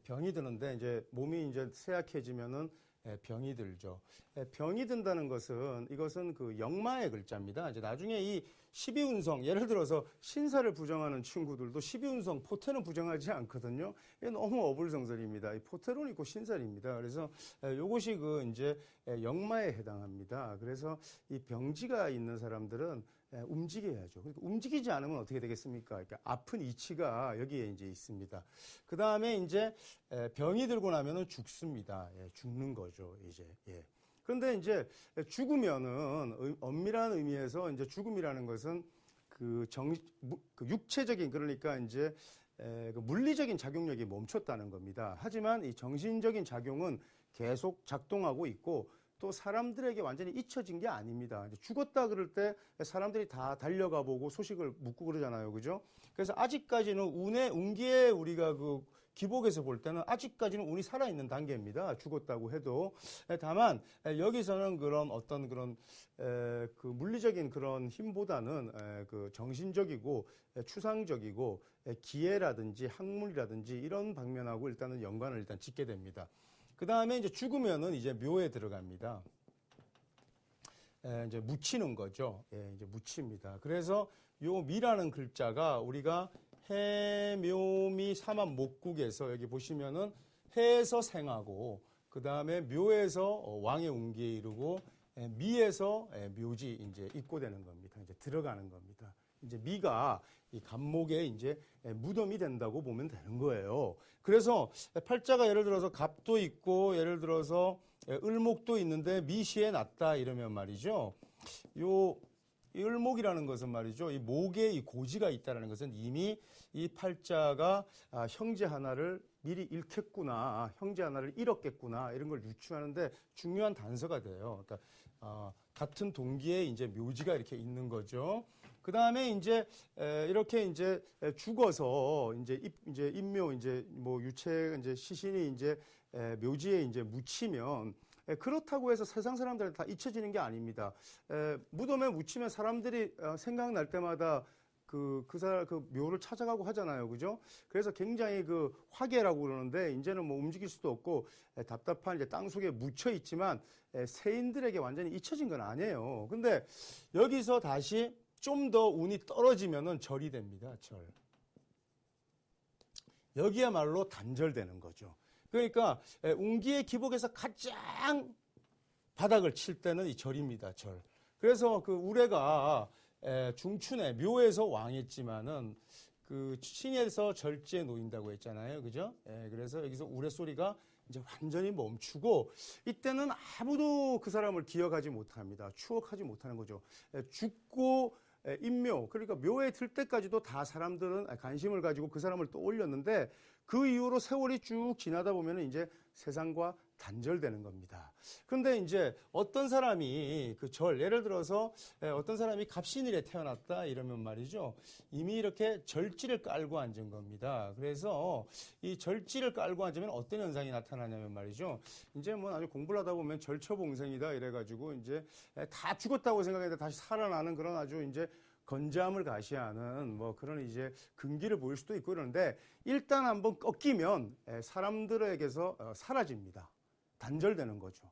병이 드는데 이제 몸이 이제 쇠약해지면은 병이 들죠. 병이 든다는 것은 이것은 그 역마의 글자입니다. 이제 나중에 이 12운성, 예를 들어서 신사를 부정하는 친구들도 12운성, 포테는 부정하지 않거든요. 이게 너무 어불성설입니다. 이 포테론 있고 신살입니다. 그래서 요것이 그 이제 역마에 해당합니다. 그래서 이 병지가 있는 사람들은 움직여야죠. 그러니까 움직이지 않으면 어떻게 되겠습니까? 그러니까 아픈 이치가 여기에 이제 있습니다. 그 다음에 이제 병이 들고 나면은 죽습니다. 죽는 거죠, 이제. 그런데 이제 죽으면은 엄밀한 의미에서 이제 죽음이라는 것은 그 육체적인 그러니까 이제 그 물리적인 작용력이 멈췄다는 겁니다. 하지만 이 정신적인 작용은 계속 작동하고 있고 또 사람들에게 완전히 잊혀진 게 아닙니다. 이제 죽었다 그럴 때 사람들이 다 달려가 보고 소식을 묻고 그러잖아요. 그죠? 그래서 아직까지는 운기에 우리가 그 기복에서 볼 때는 아직까지는 운이 살아있는 단계입니다. 죽었다고 해도. 다만, 여기서는 그런 어떤 그런, 그 물리적인 그런 힘보다는 그 정신적이고 추상적이고 기회라든지 학문이라든지 이런 방면하고 일단은 연관을 일단 짓게 됩니다. 그 다음에 이제 죽으면은 이제 묘에 들어갑니다. 이제 묻히는 거죠. 이제 묻힙니다. 그래서 요 미라는 글자가 우리가 해묘미 삼합 목국에서 여기 보시면은 해에서 생하고 그 다음에 묘에서 왕의 운기에 이르고 미에서 묘지 이제 입고되는 겁니다. 이제 들어가는 겁니다. 이제 미가 이 갑목에 이제 무덤이 된다고 보면 되는 거예요. 그래서 팔자가 예를 들어서 갑도 있고 예를 들어서 을목도 있는데 미시에 났다 이러면 말이죠. 요 을목이라는 것은 말이죠. 이 목에 이 고지가 있다는 것은 이미 이 팔자가 형제 하나를 미리 잃겠구나, 형제 하나를 잃었겠구나 이런 걸 유추하는데 중요한 단서가 돼요. 그러니까 같은 동기에 이제 묘지가 이렇게 있는 거죠. 그 다음에 이제 이렇게 이제 죽어서 이제 인묘 이제 뭐 유체 이제 시신이 이제 묘지에 이제 묻히면 그렇다고 해서 세상 사람들 다 잊혀지는 게 아닙니다. 무덤에 묻히면 사람들이 생각날 때마다 그 묘를 찾아가고 하잖아요. 그죠? 그래서 굉장히 그 화계라고 그러는데, 이제는 뭐 움직일 수도 없고, 답답한 이제 땅 속에 묻혀 있지만, 세인들에게 완전히 잊혀진 건 아니에요. 근데 여기서 다시 좀 더 운이 떨어지면은 절이 됩니다. 절. 여기야말로 단절되는 거죠. 그러니까 운기의 기복에서 가장 바닥을 칠 때는 이 절입니다. 절. 그래서 그 우레가 중춘에 묘에서 왕했지만은 그 신에서 절지에 놓인다고 했잖아요. 그죠? 그래서 여기서 우레 소리가 이제 완전히 멈추고 이때는 아무도 그 사람을 기억하지 못합니다. 추억하지 못하는 거죠. 죽고 인묘, 그러니까 묘에 들 때까지도 다 사람들은 관심을 가지고 그 사람을 떠올렸는데 그 이후로 세월이 쭉 지나다 보면 이제 세상과 단절되는 겁니다. 그런데 이제 어떤 사람이 그 예를 들어서 어떤 사람이 갑신일에 태어났다 이러면 말이죠. 이미 이렇게 절지를 깔고 앉은 겁니다. 그래서 이 절지를 깔고 앉으면 어떤 현상이 나타나냐면 말이죠. 이제 뭐 나중에 공부를 하다 보면 절처봉생이다 이래가지고 이제 다 죽었다고 생각했는데 다시 살아나는 그런 아주 이제 건재함을 가시하는 뭐 그런 이제 근기를 보일 수도 있고 그러는데 일단 한번 꺾이면 사람들에게서 사라집니다. 단절되는 거죠.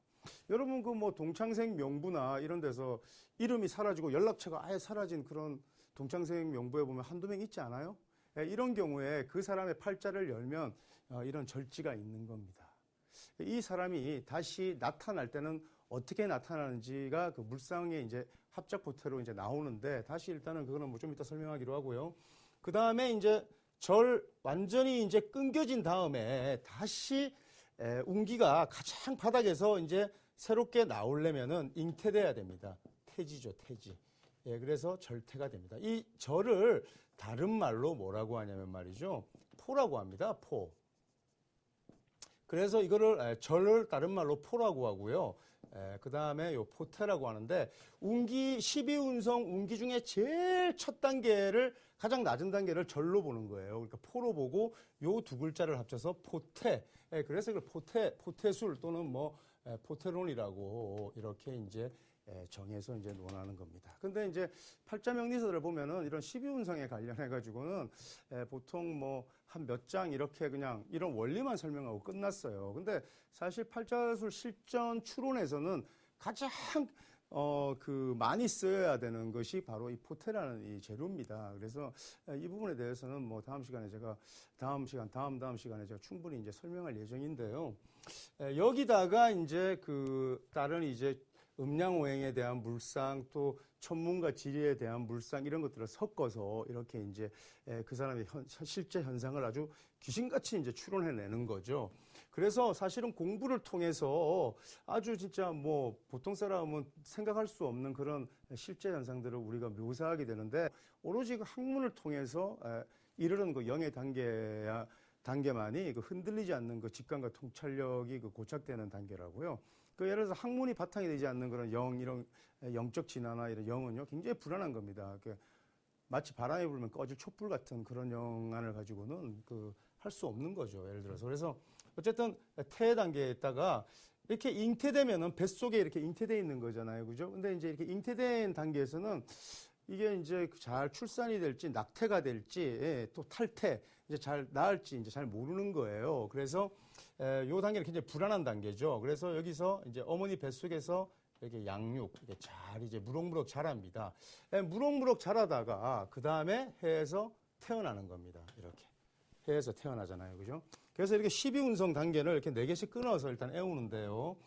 여러분 그 뭐 동창생 명부나 이런 데서 이름이 사라지고 연락처가 아예 사라진 그런 동창생 명부에 보면 한두 명 있지 않아요? 이런 경우에 그 사람의 팔자를 열면 이런 절지가 있는 겁니다. 이 사람이 다시 나타날 때는 어떻게 나타나는지가 그 물상에 이제 합작포태로 이제 나오는데 다시 일단은 그거는 뭐 좀 이따 설명하기로 하고요. 그 다음에 이제 완전히 이제 끊겨진 다음에 다시 운기가 가장 바닥에서 이제 새롭게 나오려면은 잉태돼야 됩니다. 태지죠, 태지. 예, 그래서 절태가 됩니다. 이 절을 다른 말로 뭐라고 하냐면 말이죠. 포라고 합니다. 포. 그래서 이거를 절을 다른 말로 포라고 하고요. 그 다음에 요 포태라고 하는데 운기 12운성 운기 중에 제일 첫 단계를 가장 낮은 단계를 절로 보는 거예요. 그러니까 포로 보고 요 두 글자를 합쳐서 포태. 그래서 이걸 포태술 또는 뭐 포테론이라고 이렇게 이제 정해서 이제 논하는 겁니다. 근데 이제 팔자명리서들을 보면은 이런 12운성에 관련해 가지고는 보통 뭐 한 몇 장 이렇게 그냥 이런 원리만 설명하고 끝났어요. 근데 사실 팔자술 실전 추론에서는 가장 많이 쓰여야 되는 것이 바로 이 포테라는 이 재료입니다. 그래서 이 부분에 대해서는 뭐 다음 시간에 제가 다음 시간에 제가 충분히 이제 설명할 예정인데요. 여기다가 이제 그 다른 이제 음양오행에 대한 물상 또 천문과 지리에 대한 물상 이런 것들을 섞어서 이렇게 이제 그 사람의 실제 현상을 아주 귀신같이 이제 추론해내는 거죠. 그래서 사실은 공부를 통해서 아주 진짜 뭐 보통 사람은 생각할 수 없는 그런 실제 현상들을 우리가 묘사하게 되는데 오로지 그 학문을 통해서 이르는 그 영의 단계만이 그 흔들리지 않는 그 직감과 통찰력이 그 고착되는 단계라고요. 그 예를 들어서 학문이 바탕이 되지 않는 그런 이런 영적 진화나 이런 영은요 굉장히 불안한 겁니다. 마치 바람이 불면 꺼질 촛불 같은 그런 영안을 가지고는 할 수 없는 거죠. 예를 들어서. 그래서 어쨌든 태 단계에 있다가 이렇게 잉태되면은 뱃속에 이렇게 잉태되어 있는 거잖아요. 그죠? 근데 이제 이렇게 잉태된 단계에서는 이게 이제 잘 출산이 될지 낙태가 될지 또 탈태 이제 잘 나을지 이제 잘 모르는 거예요. 그래서 요 단계는 굉장히 불안한 단계죠. 그래서 여기서 이제 어머니 뱃속에서 이렇게 양육 이렇게 잘 이제 무럭무럭 자랍니다. 무럭무럭 자라다가 그 다음에 해에서 태어나는 겁니다. 이렇게 해에서 태어나잖아요, 그죠? 그래서 이렇게 12운성 단계를 이렇게 4개씩 끊어서 일단 애우는데요.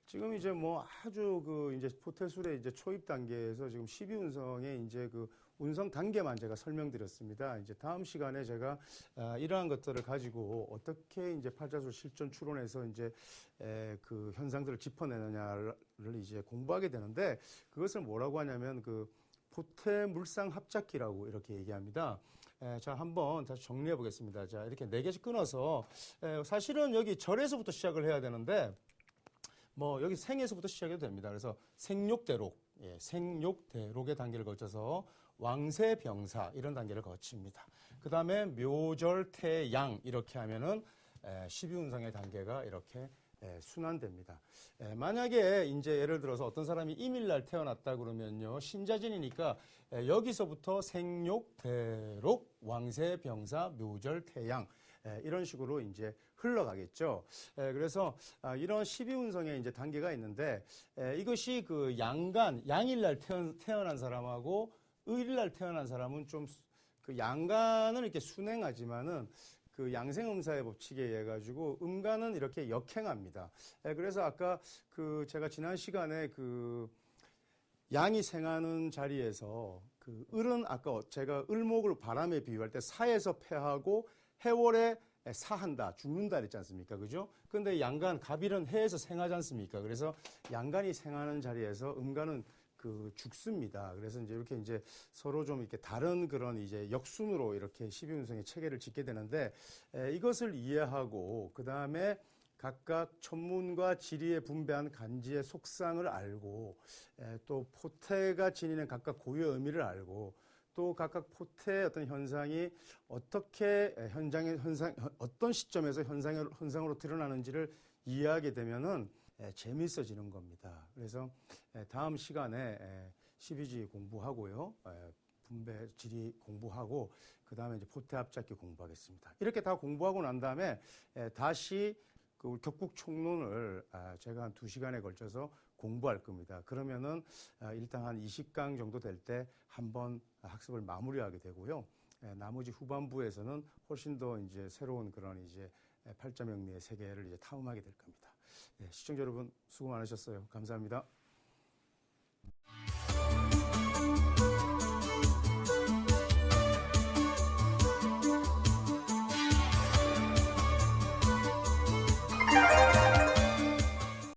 지금 이제 뭐 아주 이제 포태술의 이제 초입 단계에서 지금 12운성의 이제 그 운성 단계만 제가 설명드렸습니다. 이제 다음 시간에 제가 이러한 것들을 가지고 어떻게 이제 팔자술 실전 추론해서 이제 그 현상들을 짚어내느냐를 이제 공부하게 되는데 그것을 뭐라고 하냐면 그 포태 물상 합작기라고 이렇게 얘기합니다. 자, 한번 다시 정리해 보겠습니다. 자, 이렇게 4개씩 끊어서 사실은 여기 절에서부터 시작을 해야 되는데 뭐 여기 생에서부터 시작해도 됩니다. 그래서 생욕대록, 생욕대록의 단계를 거쳐서 왕세병사 이런 단계를 거칩니다. 그 다음에 묘절태양 이렇게 하면은 12운성의 단계가 이렇게 순환됩니다. 만약에 이제 예를 들어서 어떤 사람이 임일날 태어났다 그러면요 신자진이니까 여기서부터 생욕대록, 왕세병사, 묘절태양 이런 식으로 이제 흘러가겠죠. 그래서 이런 12운성의 이제 단계가 있는데 이것이 그 양일날 태어난 사람하고 을일날 태어난 사람은 좀 그 양간은 이렇게 순행하지만은 그 양생음사의 법칙에 의해 가지고 음간은 이렇게 역행합니다. 그래서 아까 그 제가 지난 시간에 그 양이 생하는 자리에서 그 을은 아까 제가 을목을 바람에 비유할 때 사에서 패하고 해월에 사한다, 죽는다 그랬지 않습니까? 그죠? 근데 양간, 갑일은 해에서 생하지 않습니까? 그래서 양간이 생하는 자리에서 음간은 죽습니다. 그래서 이제 이렇게 이제 서로 좀 이렇게 다른 그런 이제 역순으로 이렇게 12운성의 체계를 짓게 되는데 이것을 이해하고 그 다음에 각각 천문과 지리에 분배한 간지의 속상을 알고 또 포태가 지니는 각각 고유의 의미를 알고 또 각각 포태의 어떤 현상이 어떻게 어떤 시점에서 현상으로 드러나는지를 이해하게 되면은 재미있어지는 겁니다. 그래서 다음 시간에 12지 공부하고요. 분배 지리 공부하고 그 다음에 이제 포태 합작기 공부하겠습니다. 이렇게 다 공부하고 난 다음에 다시 그 격국 총론을 제가 한 2시간에 걸쳐서 공부할 겁니다. 그러면은 일단 한 20강 정도 될 때 한번 학습을 마무리하게 되고요. 나머지 후반부에서는 훨씬 더 이제 새로운 그런 이제 팔자명리의 세계를 이제 탐험하게 될 겁니다. 시청자 여러분 수고 많으셨어요. 감사합니다.